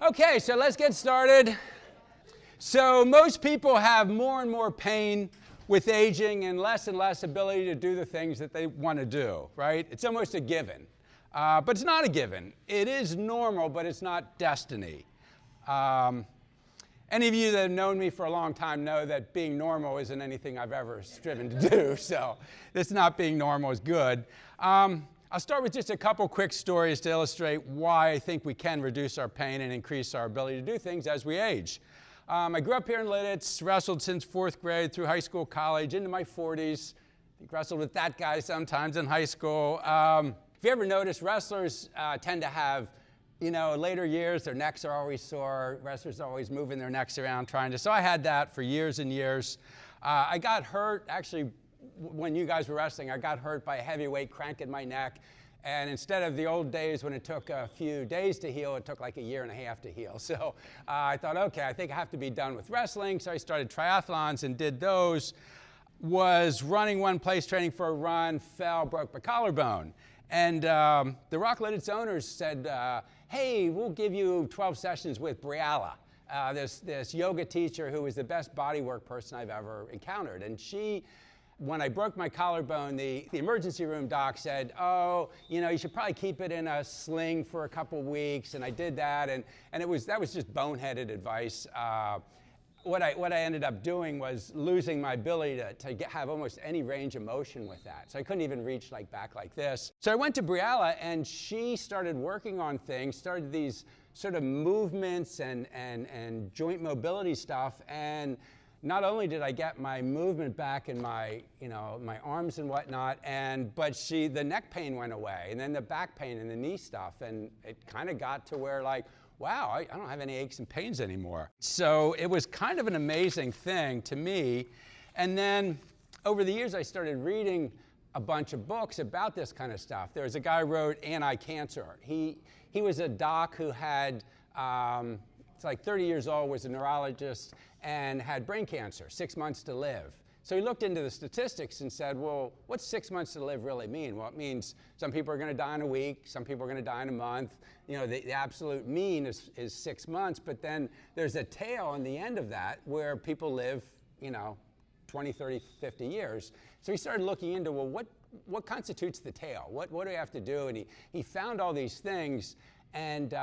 Okay, so let's get started. So most people have more and more pain with aging and less ability to do the things that they want to do, right? It's almost a given. But it's not a given. It is normal, but it's not destiny. Any of you that have known me for a long time know that being normal isn't anything I've ever striven to do, so this not being normal is good. I'll start with just a couple quick stories to illustrate why I think we can reduce our pain and increase our ability to do things as we age. I grew up here in Lititz, wrestled since 4th grade through high school, college, into my 40s. I think wrestled with that guy sometimes in high school. If you ever notice, wrestlers tend to have, in later years, their necks are always sore. Wrestlers are always moving their necks around so I had that for years and years. I got hurt, actually, when you guys were wrestling, I got hurt by a heavyweight cranking my neck. And instead of the old days when it took a few days to heal, it took like 1.5 years to heal. So I thought, okay, I think I have to be done with wrestling. So I started triathlons and did those. Was running one place, training for a run, fell, broke my collarbone. And the Rock Lititz owners said, hey, we'll give you 12 sessions with Briella, this yoga teacher who was the best bodywork person I've ever encountered. And when I broke my collarbone, the emergency room doc said, oh, you should probably keep it in a sling for a couple weeks. And I did that, and that was just boneheaded advice. What I ended up doing was losing my ability to have almost any range of motion with that. So I couldn't even reach back like this. So I went to Briella, and she started working on things, started these sort of movements and joint mobility stuff. And not only did I get my movement back in my arms and whatnot, but the neck pain went away, and then the back pain and the knee stuff, and it kind of got to where wow, I don't have any aches and pains anymore. So it was kind of an amazing thing to me. And then over the years, I started reading a bunch of books about this kind of stuff. There was a guy who wrote Anti-Cancer. He was a doc who had, it's like 30 years old, was a neurologist, and had brain cancer, 6 months to live. So he looked into the statistics and said, well, what's 6 months to live really mean? Well, it means some people are going to die in a week, some people are going to die in a month. The absolute mean is 6 months, but then there's a tail on the end of that where people live, 20, 30, 50 years. So he started looking into, well, what constitutes the tail? What do we have to do? And he found all these things, and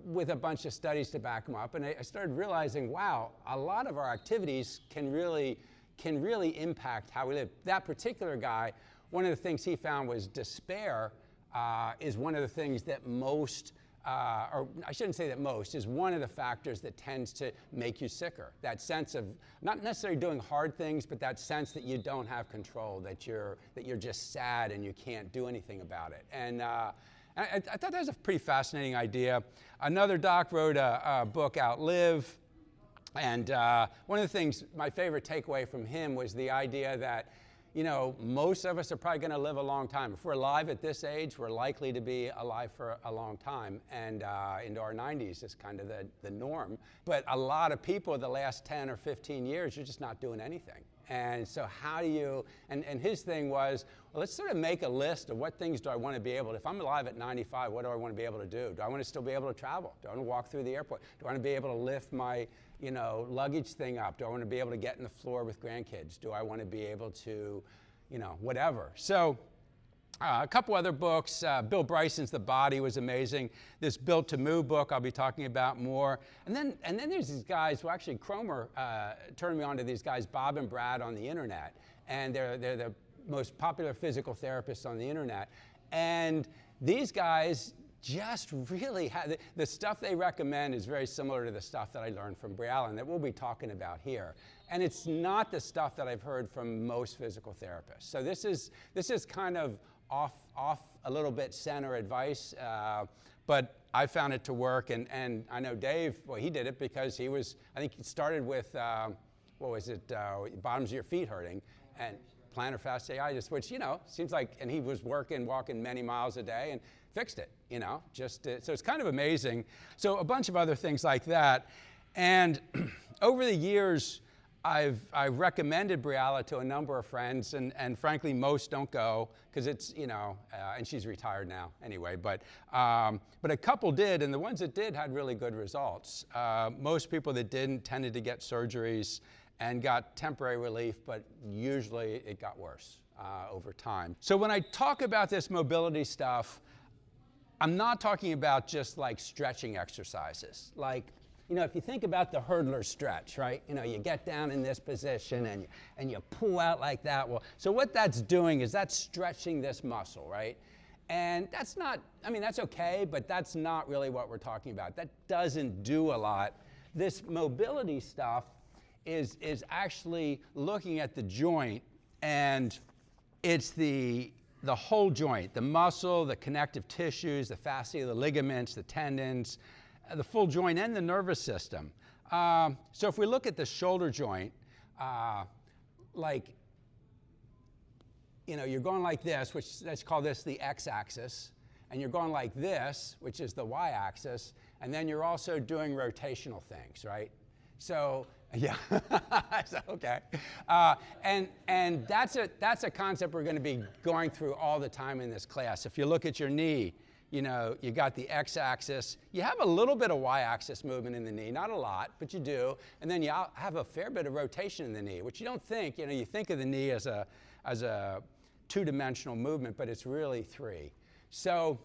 with a bunch of studies to back them up. And I started realizing, wow, a lot of our activities can really impact how we live. That particular guy, one of the things he found was despair is one of the things that most, or I shouldn't say that most, is one of the factors that tends to make you sicker. That sense of not necessarily doing hard things, but that sense that you don't have control, that you're just sad and you can't do anything about it. And I thought that was a pretty fascinating idea. Another doc wrote a book, Outlive. And one of the things, my favorite takeaway from him was the idea that, most of us are probably going to live a long time. If we're alive at this age, we're likely to be alive for a long time. And into our 90s is kind of the norm. But a lot of people the last 10 or 15 years, you're just not doing anything. And so how do you, and his thing was, well, let's sort of make a list of what things do I want to be able to, if I'm alive at 95, what do I want to be able to do? Do I want to still be able to travel? Do I want to walk through the airport? Do I want to be able to lift my, luggage thing up? Do I want to be able to get in the floor with grandkids? Do I want to be able to, whatever? So a couple other books. Bill Bryson's The Body was amazing. This Built to Move book I'll be talking about more. And then there's these guys, well, actually Cromer turned me on to these guys, Bob and Brad, on the internet. And they're the most popular physical therapists on the internet. And these guys just really have, the stuff they recommend is very similar to the stuff that I learned from Briella and that we'll be talking about here. And it's not the stuff that I've heard from most physical therapists. So this is kind of off a little bit center advice, but I found it to work. And I know Dave, well, he did it because he was, I think he started with, bottoms of your feet hurting, and plantar fasciitis, which, seems like, and he was walking many miles a day and fixed it, so it's kind of amazing. So a bunch of other things like that. And over the years, I've recommended Briella to a number of friends, and frankly, most don't go because it's, you know, and she's retired now anyway, but a couple did, and the ones that did had really good results. Most people that didn't tended to get surgeries and got temporary relief, but usually it got worse over time. So when I talk about this mobility stuff, I'm not talking about just like stretching exercises. Like, you know, if you think about the hurdler stretch, right? You know, you get down in this position and you pull out like that. Well, so what that's doing is that's stretching this muscle, right? And that's not, I mean, that's okay, but that's not really what we're talking about. That doesn't do a lot. This mobility stuff is actually looking at the joint, and it's the whole joint, the muscle, the connective tissues, the fascia, the ligaments, the tendons, the full joint, and the nervous system. So if we look at the shoulder joint, like, you know, you're going like this, which let's call this the x-axis, and you're going like this, which is the y-axis, and then you're also doing rotational things, right? So, yeah, okay. And that's a concept we're going to be going through all the time in this class. If you look at your knee, you know, you got the x-axis. You have a little bit of y-axis movement in the knee, not a lot, but you do. And then you have a fair bit of rotation in the knee, which you don't think, you know, you think of the knee as a two-dimensional movement, but it's really three. So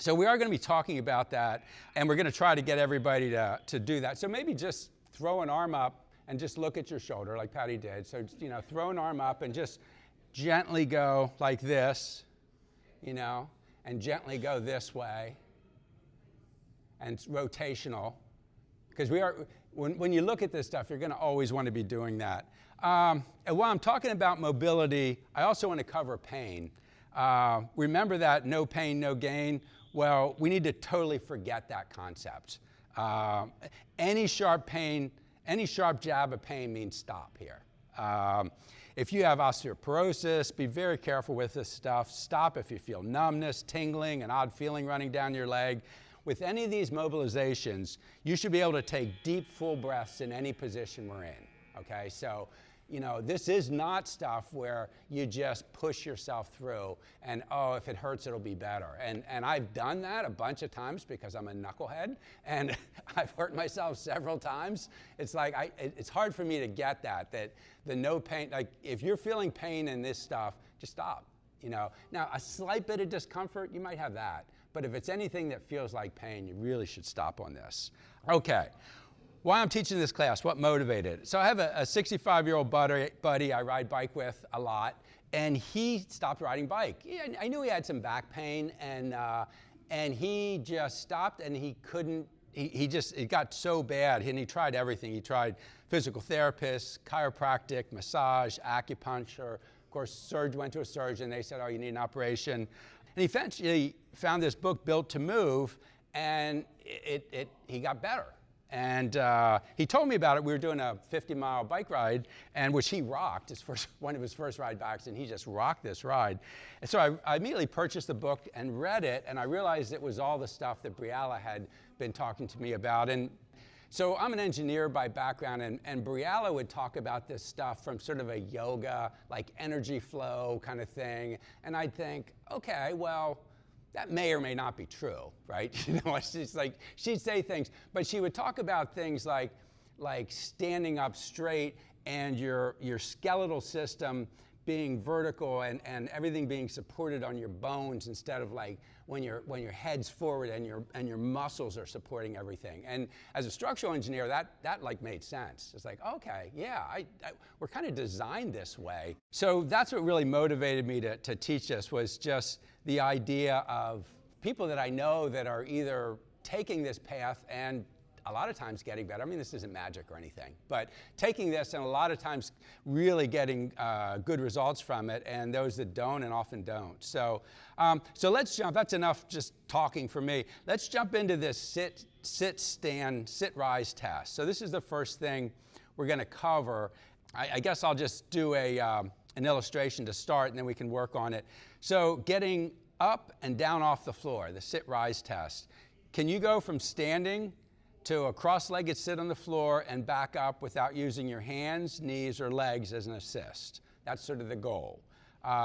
we are going to be talking about that, and we're going to try to get everybody to do that. So maybe just throw an arm up and just look at your shoulder like Patty did. So, you know, throw an arm up and just gently go like this, you know, and gently go this way, and it's rotational. Because when you look at this stuff, you're going to always want to be doing that. And while I'm talking about mobility, I also want to cover pain. Remember that no pain, no gain? Well, we need to totally forget that concept. Any sharp pain, any sharp jab of pain means stop here. If you have osteoporosis, be very careful with this stuff. Stop if you feel numbness, tingling, an odd feeling running down your leg. With any of these mobilizations, you should be able to take deep, full breaths in any position we're in, okay? So, you know, this is not stuff where you just push yourself through and, oh, if it hurts, it'll be better. And I've done that a bunch of times because I'm a knucklehead, and I've hurt myself several times. It's like, it's hard for me to get that the no pain, like if you're feeling pain in this stuff, just stop, you know. Now, a slight bit of discomfort, you might have that. But if it's anything that feels like pain, you really should stop on this. Okay. Why I'm teaching this class, what motivated it? So I have a 65-year-old buddy I ride bike with a lot, and he stopped riding bike. I knew he had some back pain, and he just stopped, and he couldn't, it got so bad, and he tried everything. He tried physical therapists, chiropractic, massage, acupuncture. Of course, went to a surgeon. They said, oh, you need an operation. And he eventually found this book, Built to Move, and he got better. And he told me about it. We were doing a 50-mile bike ride, and which he rocked, one of his first ride backs, and he just rocked this ride. And so I immediately purchased the book and read it, and I realized it was all the stuff that Briella had been talking to me about. And so I'm an engineer by background, and Briella would talk about this stuff from sort of a yoga, like energy flow kind of thing. And I'd think, okay, well, that may or may not be true, right? You know, it's just like, she'd say things, but she would talk about things like standing up straight and your skeletal system being vertical and everything being supported on your bones instead of like when your head's forward and your muscles are supporting everything. And as a structural engineer, that like made sense. It's like, okay, yeah, we're kind of designed this way. So that's what really motivated me to teach this, was just the idea of people that I know that are either taking this path and a lot of times getting better. I mean, this isn't magic or anything, but taking this and a lot of times really getting good results from it, and those that don't and often don't. So let's jump, that's enough just talking for me. Let's jump into this sit, rise test. So this is the first thing we're gonna cover. I guess I'll just do an illustration to start, and then we can work on it. So getting up and down off the floor, the sit, rise test. Can you go from standing to a cross-legged sit on the floor and back up without using your hands, knees, or legs as an assist. That's sort of the goal.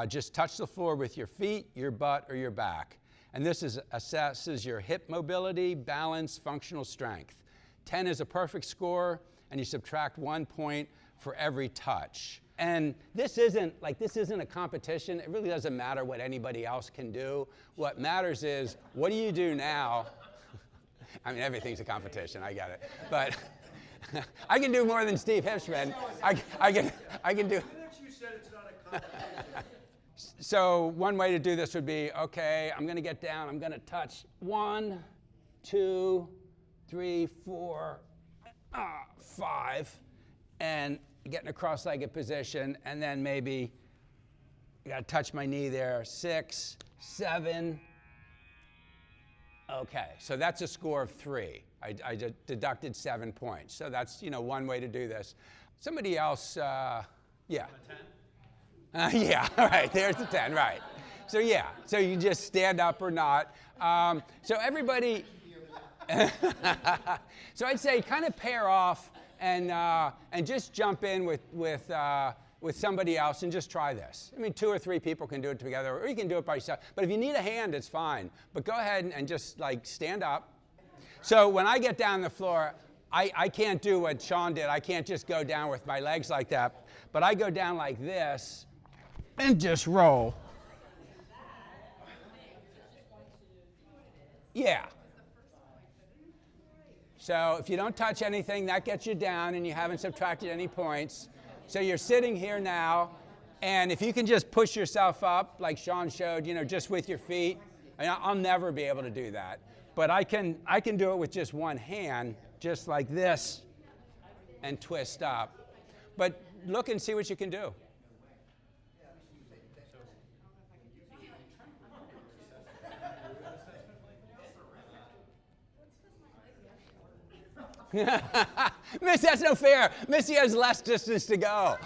Just touch the floor with your feet, your butt, or your back. And this assesses your hip mobility, balance, functional strength. 10 is a perfect score, and you subtract 1 point for every touch. And this isn't a competition. It really doesn't matter what anybody else can do. What matters is, what do you do now? I mean, everything's a competition, I get it. But I can do more than Steve Hipschman. I can do. So one way to do this would be, okay, I'm going to get down. I'm going to touch 1, 2, 3, 4, 5, and get in a cross-legged position, and then maybe I got to touch my knee there. 6, 7. Okay, so that's a score of 3. I deducted 7 points. So that's, one way to do this. Somebody else, yeah. A 10? Yeah, all right, there's the 10, right. So yeah, so you just stand up or not. So everybody, so I'd say kind of pair off and just jump in with somebody else and just try this. I mean, 2 or 3 people can do it together, or you can do it by yourself. But if you need a hand, it's fine. But go ahead and just stand up. So when I get down on the floor, I can't do what Sean did. I can't just go down with my legs like that. But I go down like this and just roll. Yeah. So if you don't touch anything, that gets you down and you haven't subtracted any points. So you're sitting here now, and if you can just push yourself up, like Sean showed, just with your feet. I'll never be able to do that. But I can do it with just one hand, just like this, and twist up. But look and see what you can do. Miss, that's no fair. Missy has less distance to go.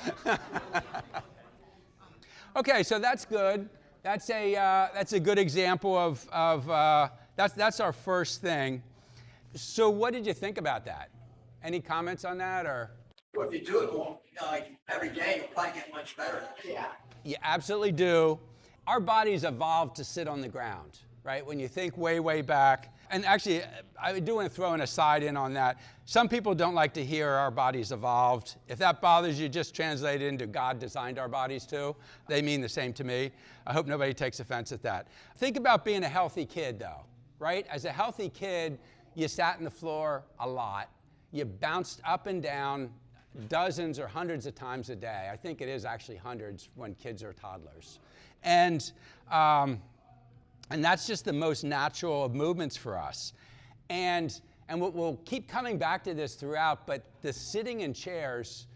Okay, so that's good. That's a good example of that's our first thing. So what did you think about that? Any comments on that, or? Well, if you do it every day, you'll probably get much better. Yeah. You absolutely do. Our bodies evolved to sit on the ground, right? When you think way back. And actually, I do want to throw an aside in on that. Some people don't like to hear our bodies evolved. If that bothers you, just translate it into God designed our bodies too. They mean the same to me. I hope nobody takes offense at that. Think about being a healthy kid though, right? As a healthy kid, you sat on the floor a lot. You bounced up and down dozens or hundreds of times a day. I think it is actually hundreds when kids are toddlers. And that's just the most natural of movements for us. And we'll keep coming back to this throughout, but the sitting in chairs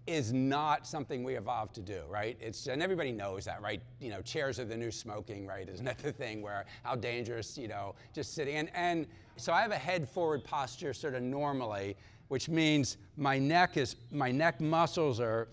is not something we evolved to do, right? And everybody knows that, right? Chairs are the new smoking, right? Isn't that the thing where how dangerous, just sitting. And so I have a head forward posture sort of normally, which means my neck muscles are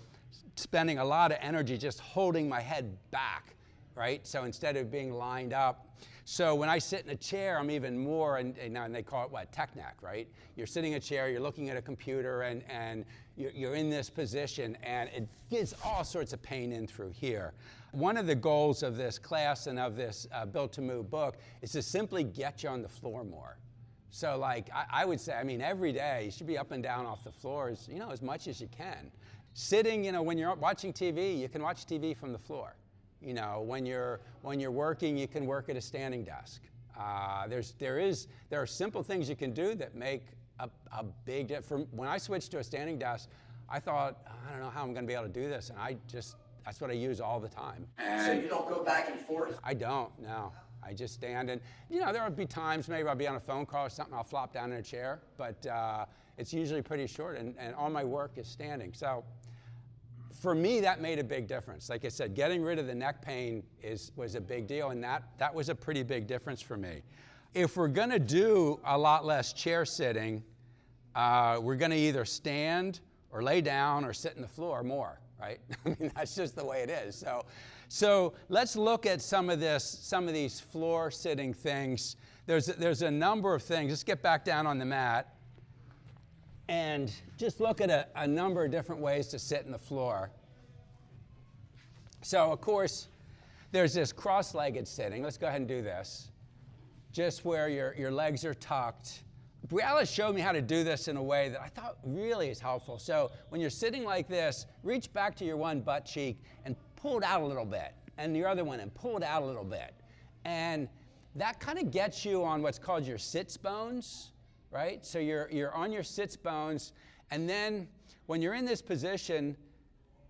spending a lot of energy just holding my head back. Right? So instead of being lined up. So when I sit in a chair, I'm even more, and they call it what? Tech neck, right? You're sitting in a chair, you're looking at a computer, and you're in this position, and it gives all sorts of pain in through here. One of the goals of this class and of this Built to Move book is to simply get you on the floor more. So I would say, every day you should be up and down off the floors, as much as you can. Sitting, when you're watching TV, you can watch TV from the floor. When you're working, you can work at a standing desk. There are simple things you can do that make a big difference. When I switched to a standing desk, I thought, I don't know how I'm going to be able to do this, and that's what I use all the time. So you don't go back and forth? I don't, no. I just stand, and there will be times maybe I'll be on a phone call or something, I'll flop down in a chair, but it's usually pretty short, and all my work is standing. So for me, that made a big difference. Like I said, getting rid of the neck pain was a big deal, and that was a pretty big difference for me. If we're going to do a lot less chair sitting, we're going to either stand or lay down or sit on the floor more, right? That's just the way it is. So let's look at some of these floor sitting things. There's a number of things. Let's get back down on the mat. and just look at a number of different ways to sit in the floor. So, of course, there's this cross-legged sitting. Let's go ahead and do this. Just where your legs are tucked. Briella showed me how to do this in a way that I thought really is helpful. So when you're sitting like this, reach back to your one butt cheek and pull it out a little bit, and your other one, and pull it out a little bit. And that kind of gets you on what's called your sits bones, right? So you're on your sits bones, and then when you're in this position,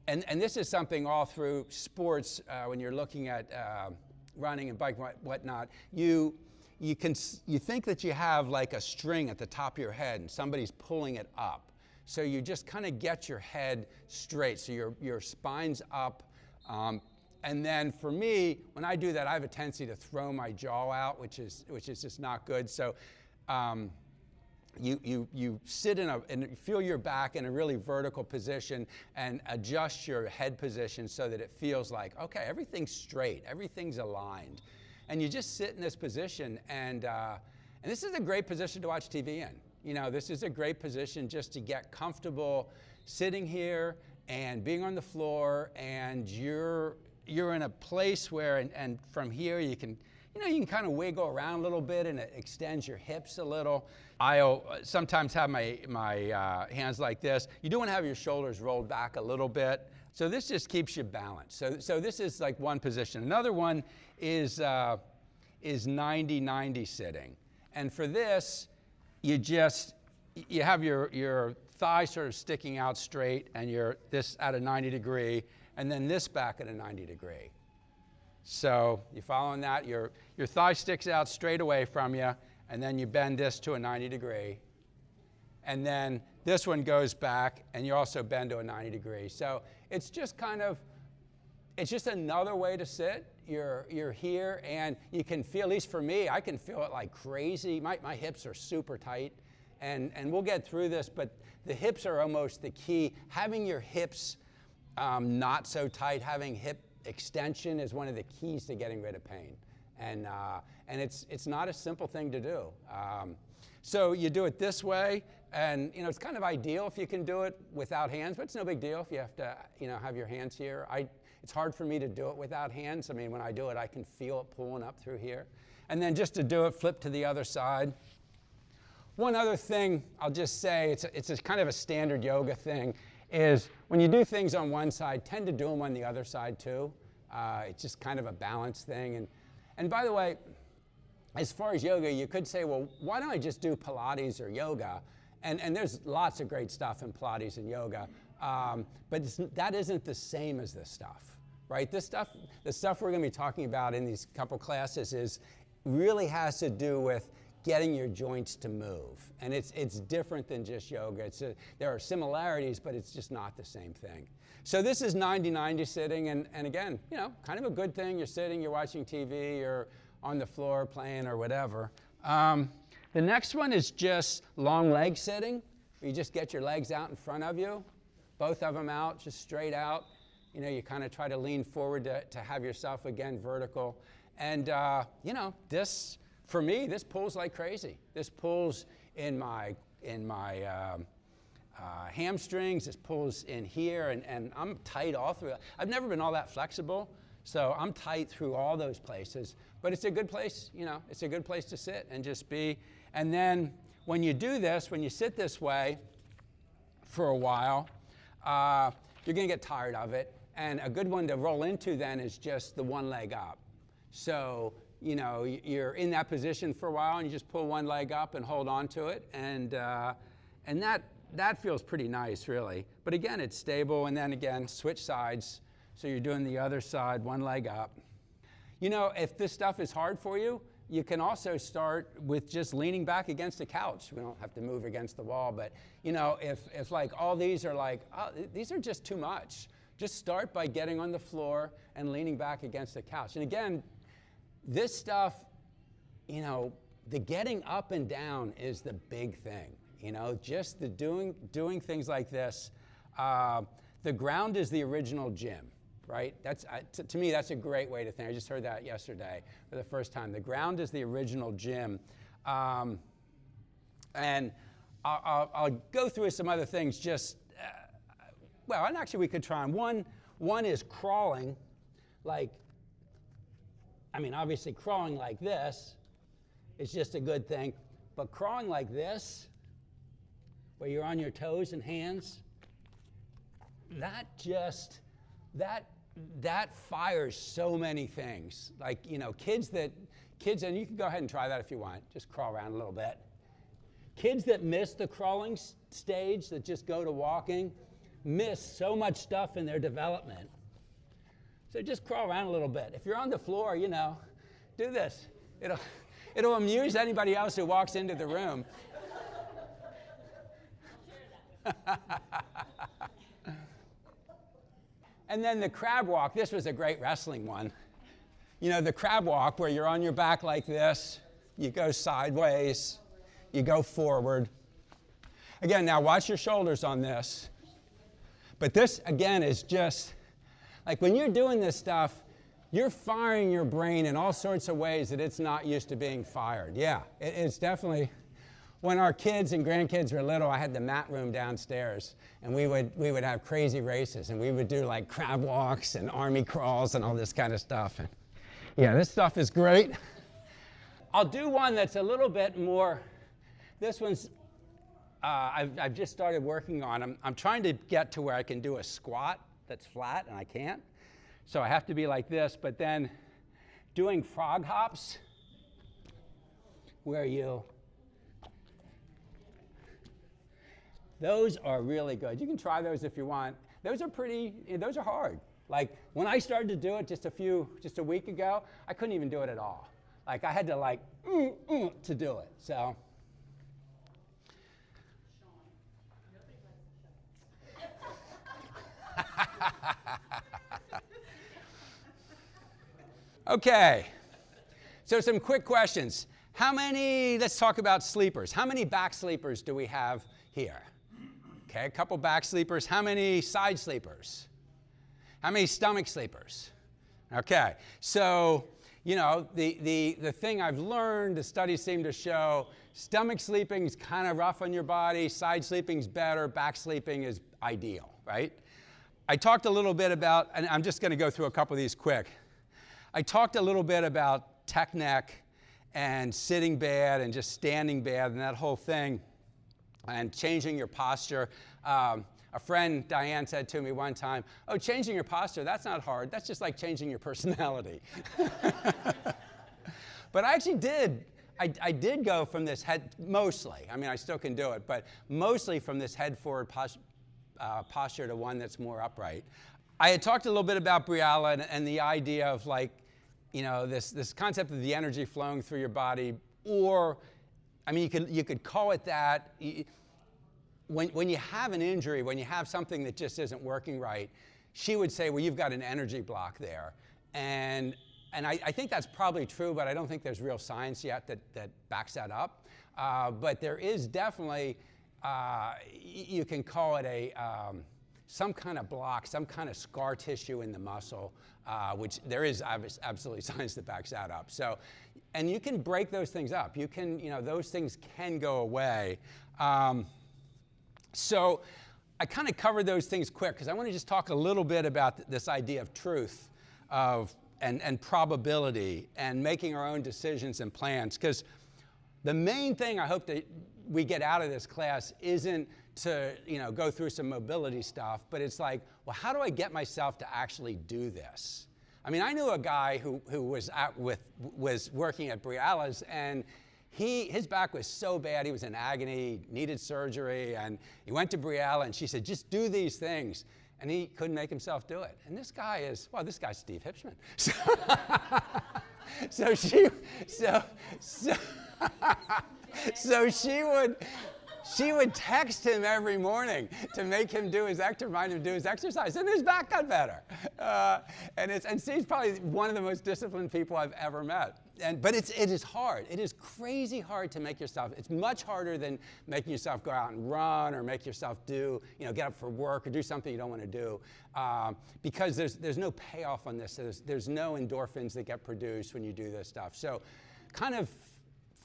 and this is something all through sports, when you're looking at running and biking, whatnot, you think that you have like a string at the top of your head and somebody's pulling it up. So you just kind of get your head straight, so your spine's up. And then for me, when I do that, I have a tendency to throw my jaw out, which is just not good. So you sit and feel your back in a really vertical position and adjust your head position so that it feels like, okay, everything's straight, everything's aligned. And you just sit in this position, and this is a great position to watch TV in. You know, this is a great position just to get comfortable sitting here and being on the floor, and you're in a place where, and from here you can kind of wiggle around a little bit, and it extends your hips a little. I'll sometimes have my hands like this. You do want to have your shoulders rolled back a little bit. So this just keeps you balanced. So this is like one position. Another one is 90-90 sitting. And for this, you have your thigh sort of sticking out straight, and this at a 90 degree, and then this back at a 90 degree. So you following that? Your thigh sticks out straight away from you, and then you bend this to a 90 degree. And then this one goes back, and you also bend to a 90 degree. So it's just another way to sit. You're here, and you can feel, at least for me, I can feel it like crazy. My hips are super tight, and we'll get through this, but the hips are almost the key. Having your hips not so tight, having hip extension is one of the keys to getting rid of pain. And it's not a simple thing to do. So you do it this way, and it's kind of ideal if you can do it without hands, but it's no big deal if you have to have your hands here. It's hard for me to do it without hands. I mean, when I do it, I can feel it pulling up through here. And then just to do it, flip to the other side. One other thing I'll just say, it's a kind of a standard yoga thing, is when you do things on one side, tend to do them on the other side too. It's just kind of a balance thing. And by the way, as far as yoga, you could say, well, why don't I just do Pilates or yoga? And there's lots of great stuff in Pilates and yoga, but that isn't the same as this stuff, right? The stuff we're going to be talking about in these couple classes really has to do with getting your joints to move, and it's different than just yoga. There are similarities, but it's just not the same thing. So this is 90-90 sitting, and again, kind of a good thing. You're sitting, you're watching TV, you're on the floor playing or whatever. The next one is just long leg sitting, where you just get your legs out in front of you, both of them out, just straight out. You kind of try to lean forward to have yourself, again, vertical. And, this, for me, this pulls like crazy. This pulls in my hamstrings, this pulls in here, and I'm tight all through. I've never been all that flexible, so I'm tight through all those places. But it's a good place, it's a good place to sit and just be. And then when you do this, when you sit this way for a while, you're going to get tired of it. And a good one to roll into then is just the one leg up. So, you're in that position for a while, and you just pull one leg up and hold on to it. And that feels pretty nice, really. But again, it's stable. And then again, switch sides. So you're doing the other side, one leg up. If this stuff is hard for you, you can also start with just leaning back against the couch. We don't have to move against the wall, but if like all these are like, oh, these are just too much, just start by getting on the floor and leaning back against the couch. And again, this stuff, the getting up and down is the big thing. Just the doing things like this. The ground is the original gym. Right? To me, that's a great way to think. I just heard that yesterday for the first time. The ground is the original gym. And I'll go through some other things just, well, and actually we could try them. One is crawling, like, I mean, obviously crawling like this is just a good thing, but crawling like this, where you're on your toes and hands, that fires so many things. Like, you know, kids, and you can go ahead and try that if you want, just crawl around a little bit. Kids that miss the crawling stage, that just go to walking, miss so much stuff in their development. So just crawl around a little bit. If you're on the floor, you know, do this. It'll amuse anybody else who walks into the room. And then the crab walk. This was a great wrestling one. You know, the crab walk where you're on your back like this, you go sideways, you go forward. Again, now watch your shoulders on this. But this, again, is just, like when you're doing this stuff, you're firing your brain in all sorts of ways that it's not used to being fired. Yeah, it's definitely, when our kids and grandkids were little, I had the mat room downstairs, and we would have crazy races, and we would do like crab walks and army crawls and all this kind of stuff. And yeah, this stuff is great. I'll do one that's a little bit more, this one's, I've just started working on. I'm trying to get to where I can do a squat that's flat, and I can't. So I have to be like this, but then doing frog hops, where those are really good. You can try those if you want. Those are hard. Like when I started to do it just a week ago, I couldn't even do it at all. Like I had to like, to do it, so. Okay, so some quick questions. Let's talk about sleepers. How many back sleepers do we have here? Okay, a couple back sleepers. How many side sleepers? How many stomach sleepers? Okay, so, you know, the thing I've learned, the studies seem to show, stomach sleeping is kind of rough on your body, side sleeping is better, back sleeping is ideal, right? I talked a little bit about, and I'm just going to go through a couple of these quick. I talked a little bit about tech neck and sitting bad and just standing bad and that whole thing and changing your posture. A friend, Diane, said to me one time, oh, changing your posture, that's not hard. That's just like changing your personality. But I actually did. I did go from this head, mostly. I mean, I still can do it, but mostly from this head forward posture to one that's more upright. I had talked a little bit about Briala and the idea of like, you know, this concept of the energy flowing through your body, or, I mean, you could call it that. When you have an injury, when you have something that just isn't working right, she would say, well, you've got an energy block there. And I think that's probably true, but I don't think there's real science yet that backs that up. But there is definitely, you can call it some kind of block, some kind of scar tissue in the muscle, which there is absolutely science that backs that up. So, and you can break those things up. You can, you know, those things can go away. So I kind of covered those things quick because I want to just talk a little bit about this idea of truth and probability and making our own decisions and plans. Because the main thing I hope that we get out of this class isn't to, you know, go through some mobility stuff, but it's like, well, how do I get myself to actually do this? I mean, I knew a guy who was working at Briala's, and his back was so bad, he was in agony, needed surgery, and he went to Briala, and she said, just do these things. And he couldn't make himself do it. And this guy's Steve Hipschman. So she would text him every morning to make him do his remind him to do his exercise, and his back got better. And Steve's probably one of the most disciplined people I've ever met. But it is hard. It is crazy hard to make yourself. It's much harder than making yourself go out and run or make yourself do, you know, get up for work or do something you don't want to do, because there's no payoff on this. There's no endorphins that get produced when you do this stuff. So, kind of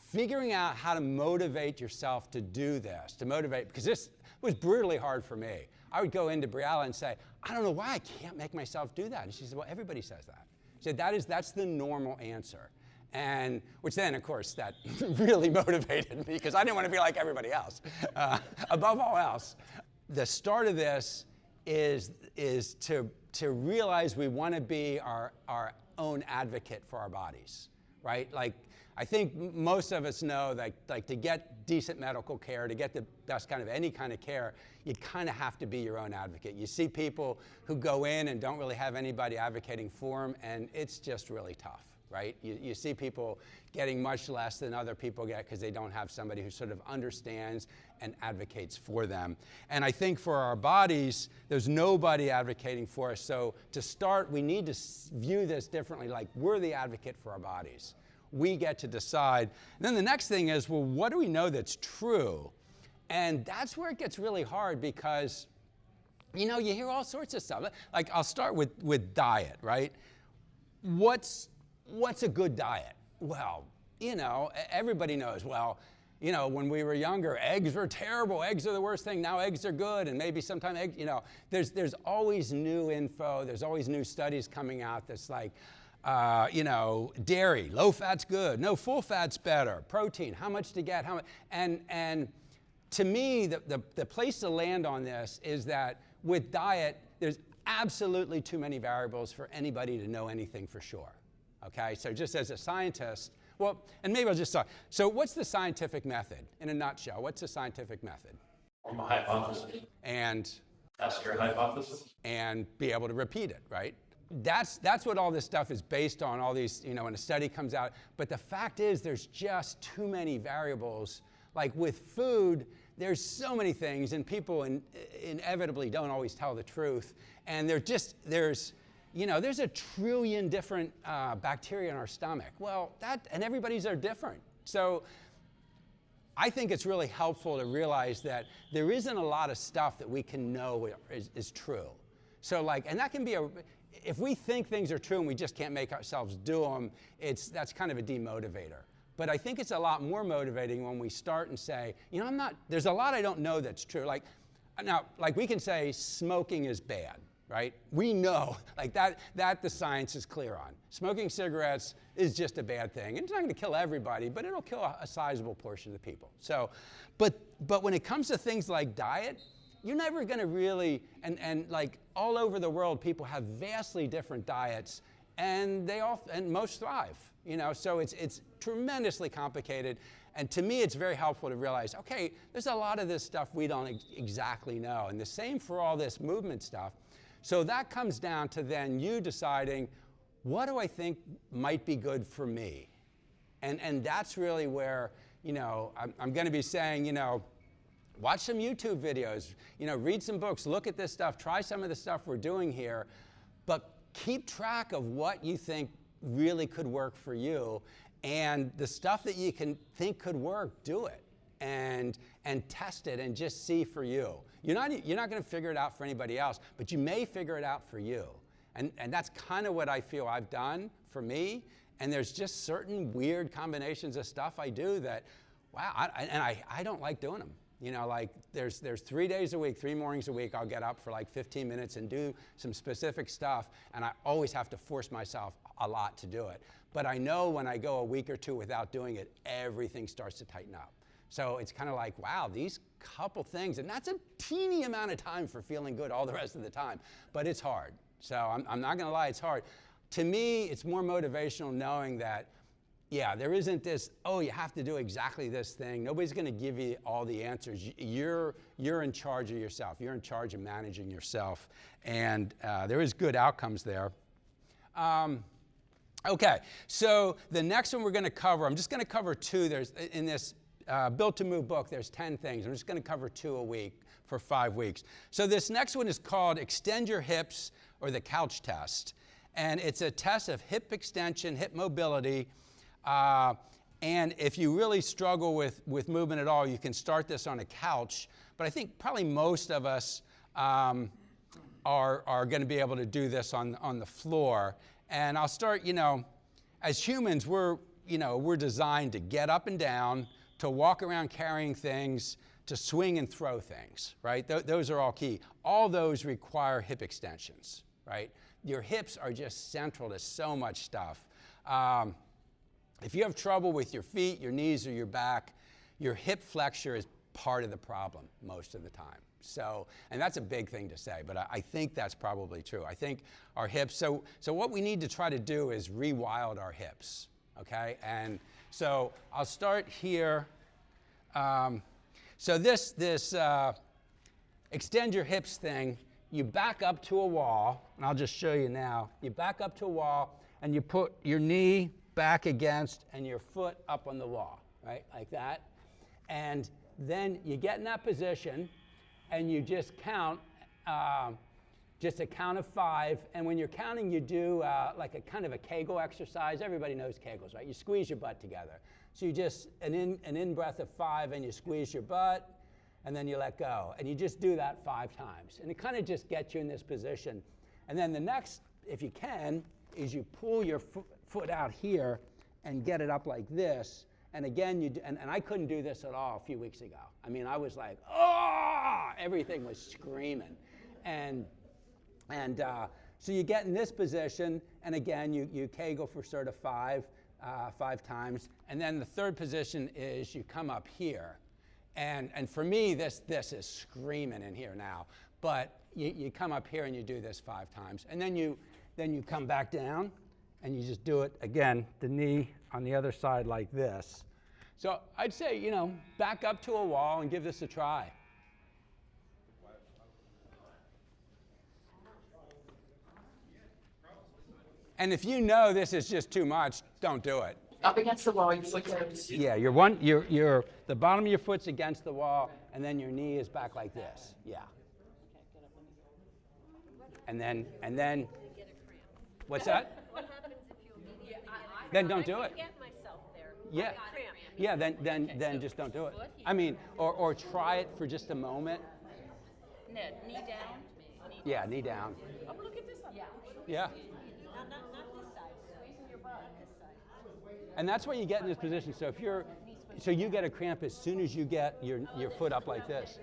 figuring out how to motivate yourself to do this, because this was brutally hard for me. I would go into Briella and say, I don't know why I can't make myself do that. And she said, well, everybody says that. She said, that's the normal answer. And which then, of course, that really motivated me because I didn't want to be like everybody else. Above all else, the start of this is to realize we want to be our own advocate for our bodies, right? Like, I think most of us know that, like, to get decent medical care, to get the best kind of any kind of care, you kind of have to be your own advocate. You see people who go in and don't really have anybody advocating for them, and it's just really tough, right? You see people getting much less than other people get because they don't have somebody who sort of understands and advocates for them. And I think for our bodies, there's nobody advocating for us. So to start, we need to view this differently, like we're the advocate for our bodies. We get to decide. And then the next thing is, well, what do we know that's true? And that's where it gets really hard because, you know, you hear all sorts of stuff. Like, I'll start with diet, right? What's a good diet? Well, you know, everybody knows, well, you know, when we were younger, eggs were terrible. Eggs are the worst thing. Now eggs are good, and maybe sometimes eggs, you know, there's always new info. There's always new studies coming out that's like, you know, dairy, low fat's good. No, full fat's better. Protein, how much to get, how much, and to me, the place to land on this is that with diet, there's absolutely too many variables for anybody to know anything for sure. Okay, so just as a scientist, well, and maybe I'll just talk. So what's the scientific method in a nutshell? What's the scientific method? Form a hypothesis. And Test your hypothesis. And be able to repeat it, right? That's what all this stuff is based on, all these, you know, when a study comes out. But the fact is there's just too many variables. Like with food, there's so many things, and people inevitably don't always tell the truth. And there's a trillion different bacteria in our stomach. Well, and everybody's are different. So I think it's really helpful to realize that there isn't a lot of stuff that we can know is true. So like, and that can be if we think things are true and we just can't make ourselves do them, that's kind of a demotivator. But I think it's a lot more motivating when we start and say, you know, there's a lot I don't know that's true. Like, now, like we can say smoking is bad, right? We know, like that the science is clear on. Smoking cigarettes is just a bad thing. And it's not going to kill everybody, but it'll kill a sizable portion of the people. So, but when it comes to things like diet, you're never going to really, and like all over the world, people have vastly different diets, and most thrive, you know, so it's tremendously complicated. And to me, it's very helpful to realize, okay, there's a lot of this stuff we don't exactly know. And the same for all this movement stuff. So that comes down to then you deciding, what do I think might be good for me? And that's really where, you know, I'm going to be saying, you know, watch some YouTube videos, you know, read some books, look at this stuff, try some of the stuff we're doing here, but keep track of what you think really could work for you, and the stuff that you can think could work, do it, and test it and just see for you. You're not going to figure it out for anybody else, but you may figure it out for you. And that's kind of what I feel I've done for me, and there's just certain weird combinations of stuff I do that, wow, I don't like doing them. You know, like there's 3 days a week, 3 mornings a week, I'll get up for like 15 minutes and do some specific stuff, and I always have to force myself a lot to do it. But I know when I go a week or two without doing it, everything starts to tighten up. So it's kind of like, wow, these couple things, and that's a teeny amount of time for feeling good all the rest of the time, but it's hard. So I'm not gonna lie, it's hard. To me, it's more motivational knowing that, yeah, there isn't this, oh, you have to do exactly this thing. Nobody's going to give you all the answers. You're in charge of yourself. You're in charge of managing yourself. And there is good outcomes there. Okay, so the next one we're going to cover, I'm just going to cover 2. There's in this Built to Move book, there's 10 things. I'm just going to cover 2 a week for 5 weeks. So this next one is called Extend Your Hips, or the Couch Test. And it's a test of hip extension, hip mobility. And if you really struggle with movement at all, you can start this on a couch. But I think probably most of us are going to be able to do this on the floor. And I'll start, you know, as humans, we're we're designed to get up and down, to walk around carrying things, to swing and throw things, right? Those are all key. All those require hip extensions, right? Your hips are just central to so much stuff. If you have trouble with your feet, your knees, or your back, your hip flexure is part of the problem most of the time. So, and that's a big thing to say, but I think that's probably true. I think our hips, so what we need to try to do is rewild our hips, okay? And so I'll start here. So this extend your hips thing, you back up to a wall, and I'll just show you now. You back up to a wall, and you put your knee back against and your foot up on the wall, right, like that. And then you get in that position, and you just count, just a count of 5. And when you're counting, you do like a kind of a Kegel exercise. Everybody knows Kegels, right? You squeeze your butt together. So you just, an in-breath of 5, and you squeeze your butt, and then you let go. And you just do that 5 times. And it kind of just gets you in this position. And then the next, if you can, is you pull your foot out here and get it up like this. And again, you do, and I couldn't do this at all a few weeks ago. I mean, I was like, oh, everything was screaming. And so you get in this position, and again, you Kegel for sort of 5 times. And then the third position is you come up here. And for me, this is screaming in here now. But you come up here and you do this 5 times. And then you come back down, and you just do it again, the knee on the other side like this. So I'd say, back up to a wall and give this a try. And if you know this is just too much, don't do it. Up against the wall, your foot goes. Yeah, the bottom of your foot's against the wall, and then your knee is back like this. Yeah. And then, what's that? What happens if you immediately? Then don't do it. I get myself there. Yeah. Yeah, then just don't do it. I mean, or try it for just a moment. Ned, knee down. Yeah, knee down. Oh, look at this one. Yeah. Yeah. Not this side. Squeezing your butt. This side. And that's why you get in this position. So you get a cramp as soon as you get your foot up like this.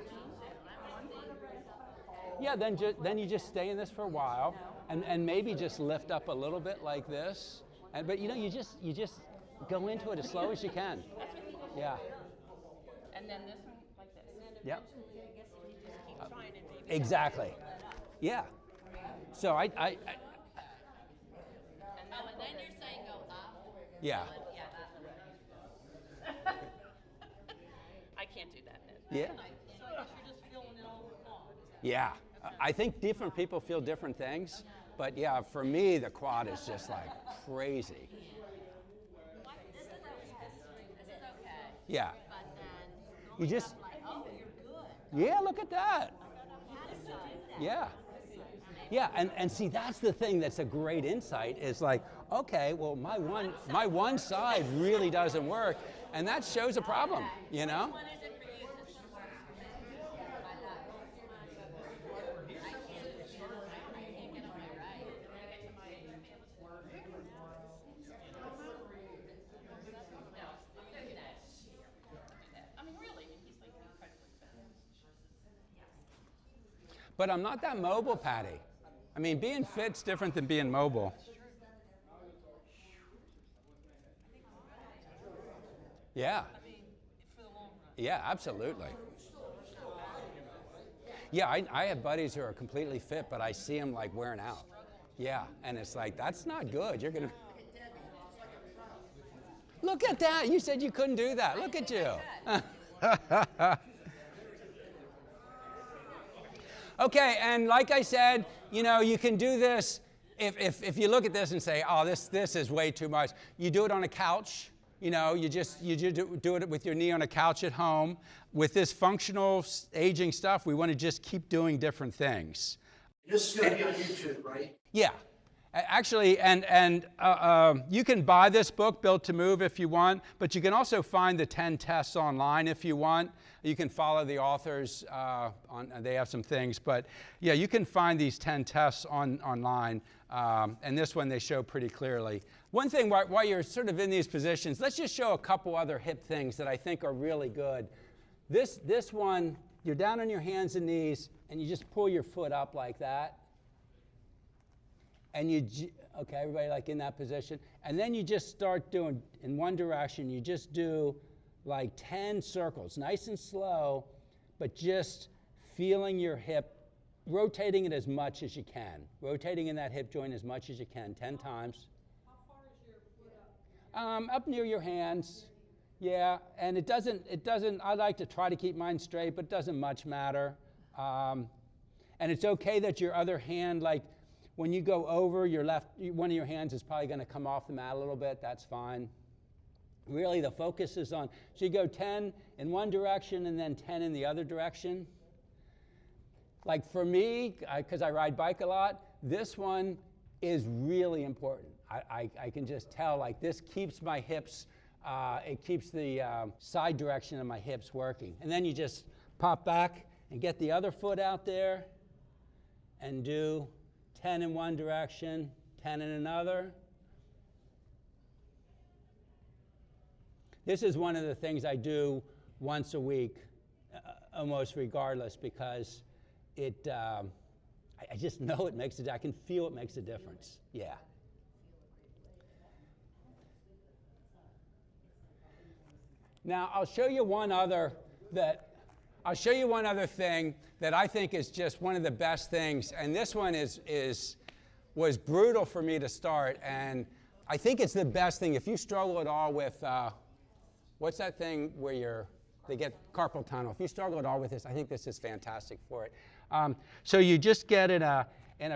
Yeah, then you just stay in this for a while, and maybe just lift up a little bit like this. But you just go into it as slow as you can. Yeah. And then this one like this. Yeah. I guess if you just keep trying and maybe. Exactly. Yeah. So I And then you're saying go up. yeah. Yeah, that. I can't do that, Ned. Yeah. So you're just feeling it all the quad. Yeah. I think different people feel different things, but yeah, for me the quad is just like crazy. This is okay. Yeah. But then You just oh, you're good. yeah, look at that. Yeah. Yeah, and see, that's the thing that's a great insight is like, okay, well, my one side really doesn't work, and that shows a problem, But I'm not that mobile, Patty. I mean, being fit's different than being mobile. Yeah. Yeah, absolutely. Yeah, I have buddies who are completely fit, but I see them like wearing out. Yeah, and it's like, that's not good. You're going to... Look at that. You said you couldn't do that. Look at you. Okay, and like I said, you can do this if you look at this and say, oh, this is way too much. You do it on a couch. You do it with your knee on a couch at home. With this functional aging stuff, we want to just keep doing different things. This is going to be on YouTube, right? Yeah. Actually, and you can buy this book, Built to Move, if you want, but you can also find the 10 tests online if you want. You can follow the authors, they have some things, but yeah, you can find these 10 tests online, and this one they show pretty clearly. One thing while you're sort of in these positions, let's just show a couple other hip things that I think are really good. This one, you're down on your hands and knees, and you just pull your foot up like that. And okay, everybody like in that position. And then you just start doing, in one direction, you just do like 10 circles, nice and slow, but just feeling your hip, rotating it as much as you can. Rotating in that hip joint as much as you can, 10 times. How far is your foot up? Up near your hands. Yeah, and it doesn't, I like to try to keep mine straight, but it doesn't much matter. And it's okay that your other hand, like when you go over, your left, one of your hands is probably gonna come off the mat a little bit, that's fine. Really the focus is on, so you go 10 in one direction and then 10 in the other direction. Like for me, because I ride bike a lot, this one is really important. I can just tell, like this keeps my hips, it keeps the side direction of my hips working. And then you just pop back and get the other foot out there and do 10 in one direction, 10 in another. This is one of the things I do once a week, almost regardless, because it, I just know it makes I can feel it makes a difference. Yeah. Now I'll show you one other thing that I think is just one of the best things, and this one was brutal for me to start, and I think it's the best thing if you struggle at all with what's that thing where they get carpal tunnel. If you struggle at all with this, I think this is fantastic for it. So you just get in a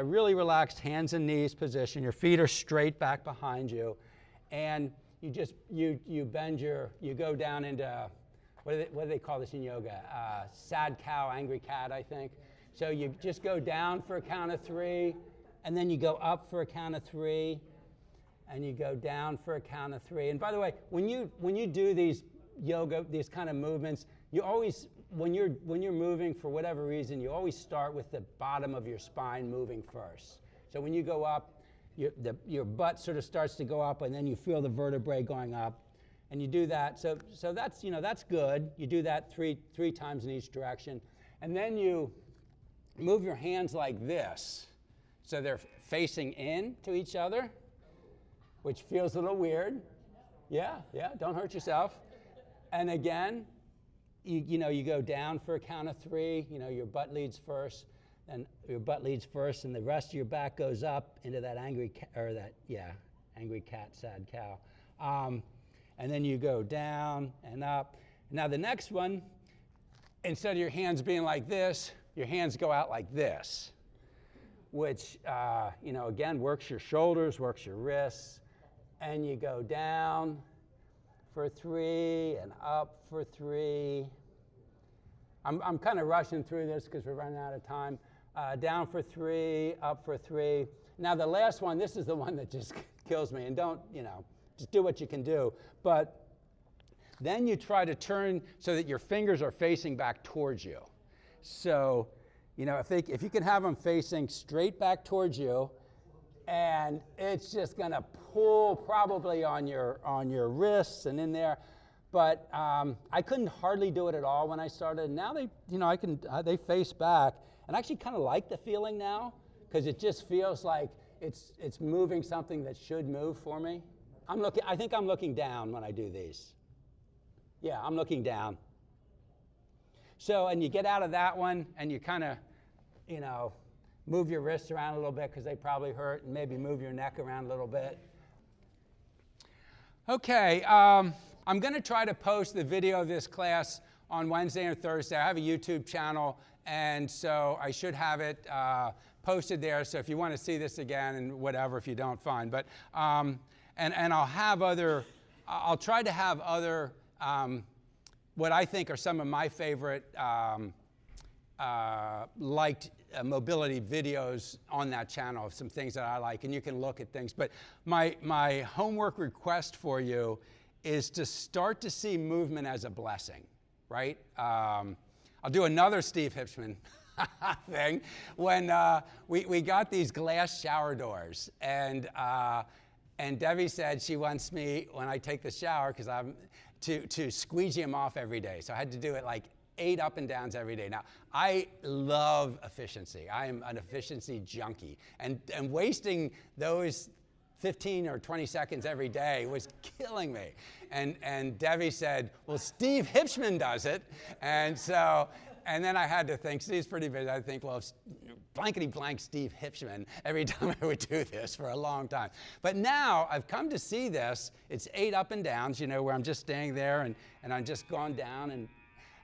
really relaxed hands and knees position. Your feet are straight back behind you, and you just you go down into what do they call this in yoga? Sad cow, angry cat, I think. So you just go down for a count of 3, and then you go up for a count of 3. And you go down for a count of 3. And by the way, when you do these yoga, these kind of movements, you always, when you're moving for whatever reason, you always start with the bottom of your spine moving first. So when you go up, your butt sort of starts to go up, and then you feel the vertebrae going up, and you do that. So that's that's good. You do that three times in each direction, and then you move your hands like this, so they're facing in to each other, which feels a little weird. Yeah, don't hurt yourself. And again, you go down for a count of 3, your butt leads first, and the rest of your back goes up into that angry cat, sad cow. And then you go down and up. Now the next one, instead of your hands being like this, your hands go out like this, which, again, works your shoulders, works your wrists. And you go down for 3 and up for 3. I'm kind of rushing through this because we're running out of time. Down for 3, up for 3. Now the last one, this is the one that just kills me. And don't, just do what you can do. But then you try to turn so that your fingers are facing back towards you. So, if you can have them facing straight back towards you, and it's just going to pull probably on your wrists and in there. But I couldn't hardly do it at all when I started. Now they face back, and I actually kind of like the feeling now because it just feels like it's moving something that should move for me. I think I'm looking down when I do these. Yeah, I'm looking down. So, and you get out of that one, and you kind of, move your wrists around a little bit because they probably hurt, and maybe move your neck around a little bit. Okay, I'm going to try to post the video of this class on Wednesday and Thursday. I have a YouTube channel, and so I should have it posted there. So if you want to see this again, and whatever, if you don't, fine. But and I'll try to have other what I think are some of my favorite liked mobility videos on that channel of some things that I like, and you can look at things. But my homework request for you is to start to see movement as a blessing, right? I'll do another Steve Hipschman thing. When we got these glass shower doors, and And Debbie said she wants me, when I take the shower, because I'm to squeegee them off every day. So I had to do it like 8 up and downs every day. Now, I love efficiency. I am an efficiency junkie. And wasting those 15 or 20 seconds every day was killing me. And Debbie said, well, Steve Hipschman does it. And then I had to think, Steve's pretty busy. I think, well, blankety blank Steve Hipschman every time I would do this for a long time. But now I've come to see this. It's 8 up and downs, where I'm just staying there and I'm just gone down. And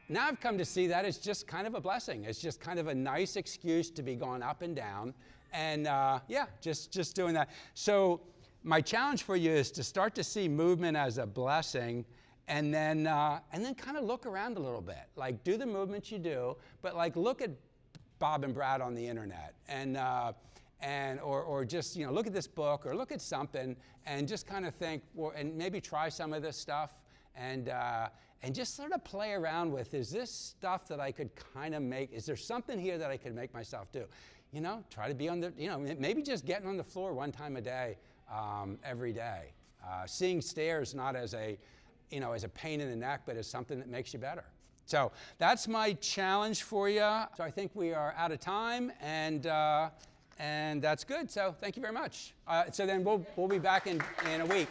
now I've come to see that it's just kind of a blessing. It's just kind of a nice excuse to be going up and down. And yeah, just doing that. So my challenge for you is to start to see movement as a blessing, and then kind of look around a little bit. Like, do the movements you do, but like look at Bob and Brad on the internet, or just look at this book or look at something, and just kind of think, well, and maybe try some of this stuff, and just sort of play around with, is this stuff that I could kind of make? Is there something here that I could make myself do? Try to be on the, maybe just getting on the floor 1 time a day, every day. Seeing stairs not as a pain in the neck, but as something that makes you better. So that's my challenge for you. So I think we are out of time, and that's good. So thank you very much. So then we'll be back in a week.